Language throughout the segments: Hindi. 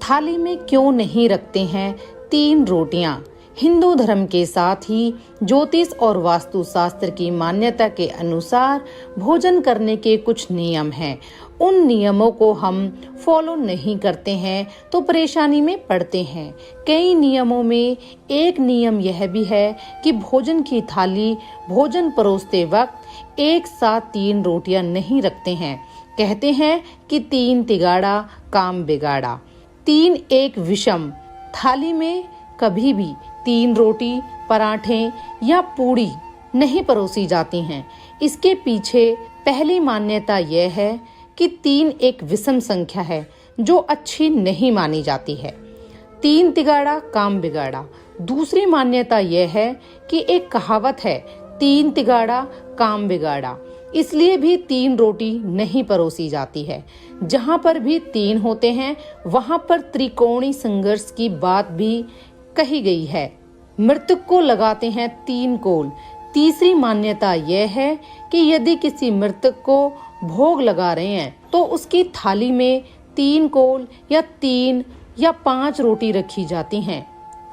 थाली में क्यों नहीं रखते हैं 3 रोटियां? हिंदू धर्म के साथ ही ज्योतिष और वास्तु शास्त्र की मान्यता के अनुसार भोजन करने के कुछ नियम हैं। उन नियमों को हम फॉलो नहीं करते हैं तो परेशानी में पड़ते हैं। कई नियमों में एक नियम यह भी है कि भोजन की थाली भोजन परोसते वक्त एक साथ 3 रोटियां नहीं रखते हैं। कहते हैं कि 3 तिगाड़ा काम बिगाड़ा। 3 एक विषम। थाली में कभी भी 3 रोटी, पराठे या पूड़ी नहीं परोसी जाती हैं। इसके पीछे पहली मान्यता यह है कि 3 एक विषम संख्या है जो अच्छी नहीं मानी जाती है। 3 तिगाड़ा काम बिगाड़ा। दूसरी मान्यता यह है कि एक कहावत है 3 तिगाड़ा काम बिगाड़ा, इसलिए भी 3 रोटी नहीं परोसी जाती है। जहाँ पर भी 3 होते हैं वहाँ पर त्रिकोणीय संघर्ष की बात भी कही गई है। मृतक को लगाते हैं 3 कोल। तीसरी मान्यता यह है कि यदि किसी मृतक को भोग लगा रहे हैं तो उसकी थाली में 3 कोल या 3 या 5 रोटी रखी जाती हैं।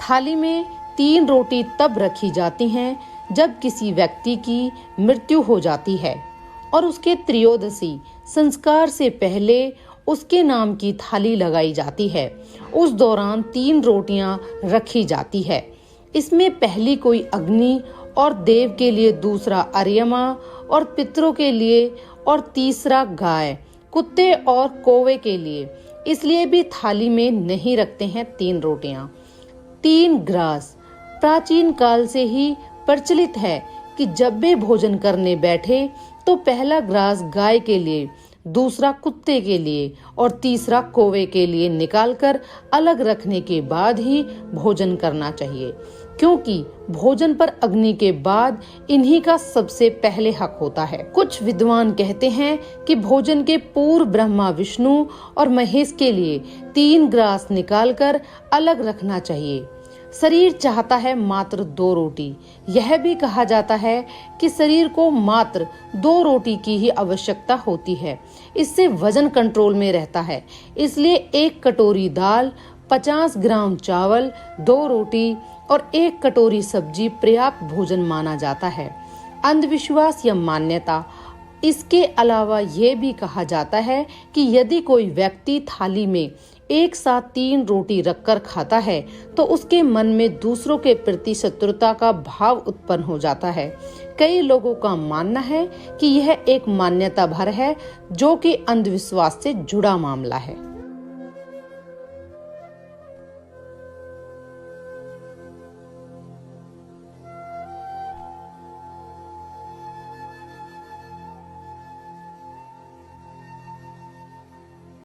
थाली में 3 रोटी तब रखी जाती हैं जब किसी व्यक्ति की मृत्यु हो जाती है और उसके त्रयोदशी संस्कार से पहले उसके नाम की थाली लगाई जाती है। उस दौरान 3 रोटियां रखी जाती है। इसमें पहली कोई अग्नि और देव के लिए, दूसरा अर्यमा और पितरों के लिए और तीसरा गाय, कुत्ते और कौवे के लिए। इसलिए भी थाली में नहीं रखते हैं 3 रोटियां। 3 ग्रास। प्राचीन काल से ही प्रचलित है कि जब भी भोजन करने बैठे तो पहला ग्रास गाय के लिए, दूसरा कुत्ते के लिए और तीसरा कौवे के लिए निकालकर अलग रखने के बाद ही भोजन करना चाहिए, क्योंकि भोजन पर अग्नि के बाद इन्हीं का सबसे पहले हक होता है। कुछ विद्वान कहते हैं कि भोजन के पूर्व ब्रह्मा, विष्णु और महेश के लिए 3 ग्रास निकालकर अलग रखना चाहिए। शरीर चाहता है मात्र 2 रोटी। यह भी कहा जाता है कि शरीर को मात्र 2 रोटी की ही आवश्यकता होती है। इससे वजन कंट्रोल में रहता है। इसलिए 1 कटोरी दाल, 50 ग्राम चावल, 2 रोटी और 1 कटोरी सब्जी पर्याप्त भोजन माना जाता है। अंधविश्वास या मान्यता। इसके अलावा यह भी कहा जाता है कि यदि कोई व्यक्ति थाली में एक साथ 3 रोटी रखकर खाता है तो उसके मन में दूसरों के प्रति शत्रुता का भाव उत्पन्न हो जाता है। कई लोगों का मानना है कि यह एक मान्यता भर है जो कि अंधविश्वास से जुड़ा मामला है।